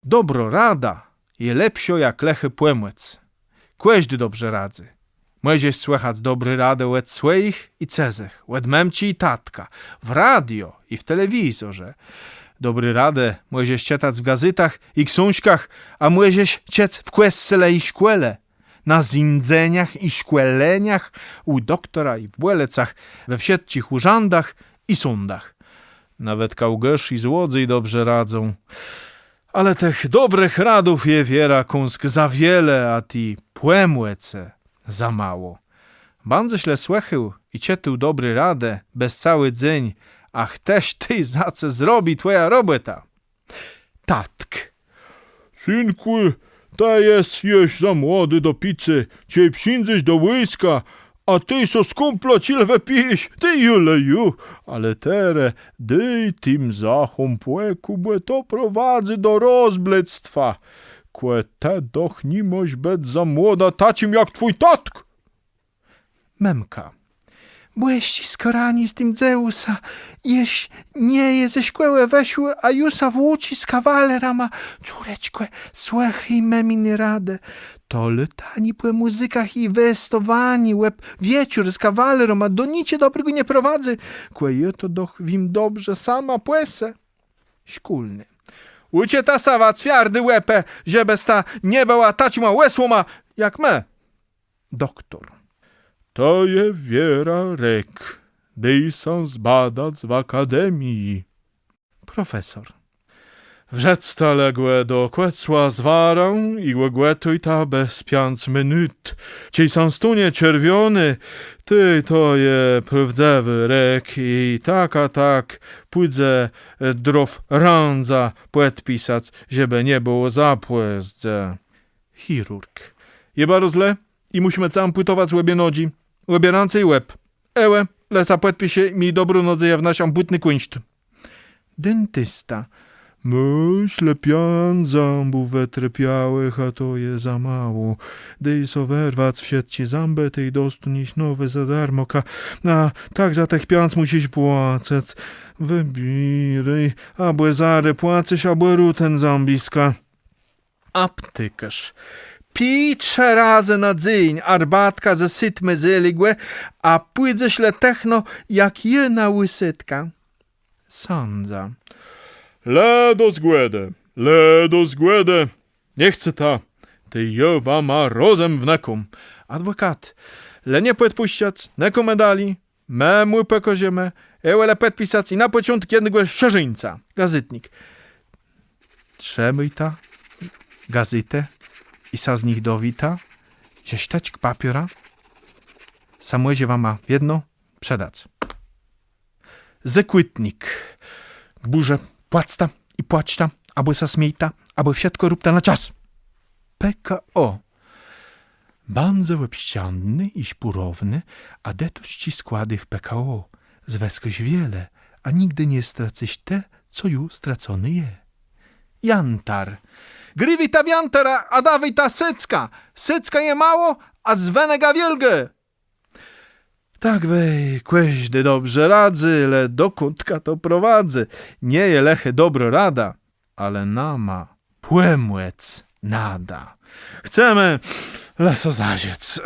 Dobro rada je lepsio jak lechy płemłec. Kłeźdy dobrze radzy. Możesz słychać dobry radę łed swoich i cezech, łed memci i tatka, w radio i w telewizorze. Dobry radę możesz czytać w gazetach i książkach, a możesz ciec w kwesele i szkole, na zindzeniach i szkłeleniach, u doktora i w błelecach, we wsiedcich urzędach i sądach. Nawet kałgesz i złodzy dobrze radzą. Ale tych dobrych radów je wiera kąsk za wiele, a ti płemłece za mało. Bardzo źle słychył i cietył dobry radę bez cały dzień, ach teś ty za co zrobi twoja robota. Tatk. Synku, ta jest już za młody do picy, cię przyjdziesz do wojska, a ty so z kumpla cilwę pijesz, ty juleju, ale tere, dej tym zachom płeku, bo to prowadzi do rozblectwa. Kłe te doch nie moś być za młoda tacim jak twój tatk. Memka. Byłeś ci skorani z tym Zeusa, jeś nie je ze szkłełe weszły, a jusa włóci z kawalerama, córeczkłe, słuchaj meminy radę. To lytani po muzykach i westowani, łeb wieczór z kawalerą, a do nicie dobrego nie prowadzy, kłe to doch wim dobrze sama płese. Szkulny. Ucie ta sawa cwiardy łepę, żebez ta nie była taćma łesłoma, jak me. Doktor. To je wiera rek, dej są zbadać w akademii. Profesor. Wrzec ta ległe do kłecła zwarą i łegłetuj ta bez 5 minut. Ciej są stunie czerwiony, ty to je prawdzewy rek i tak a tak pójdę drow randza poet pisać, żeby nie było zapłezdze. Chirurg. Jeba rozle i musimy całą płytować łebie nodzi, łebie ręce i łeb. Ełe, lesa poet pisie mi dobrą nodzę ja wnaśam płytny kuńszcz. Dentysta. Myślę pian zębów wytrypiałych, a to je za mało. Dej so werwać w sieci zęby, tej dostuniś nowe za darmo, a tak za tych pianc musisz płacać. Wybieraj, albo zary płacisz, albo ruten zębiska. Aptekarz. Pij 3 razy na dzień arbatka ze sytmy zeligłe, a pójdziesz le techno jak jedna łysytka. Sądza. Le do zgłedę. Nie chcę ta. Ty jowa ma rozem w nekum. Adwokat. Le nie poet puściać, neko medali, me młypę koziemę, ełele pet pisać i na początek jednego szerzyńca. Gazetnik. Trzemyj ta gazetę i sa z nich dowita, cieśtać papiora, samojzie wam ma jedno przedać. Zekwytnik. Gburze płacta i płaćta, albo sa smiejta, albo wsiadko róbta na czas. PKO. Banze łebścianny i śpurowny, a detoś ci składy w PKO. Zweskać wiele, a nigdy nie stracyś te, co już stracony je. Jantar. Grywi ta wiantara, a dawaj ta sycka. Sycka je mało, a zwenega wielge. Tak wej, kłeźdy dobrze radzy, le dokądka to prowadzę. Nie je lechy dobro rada, ale nama płemłec nada. Chcemy leso zaziec.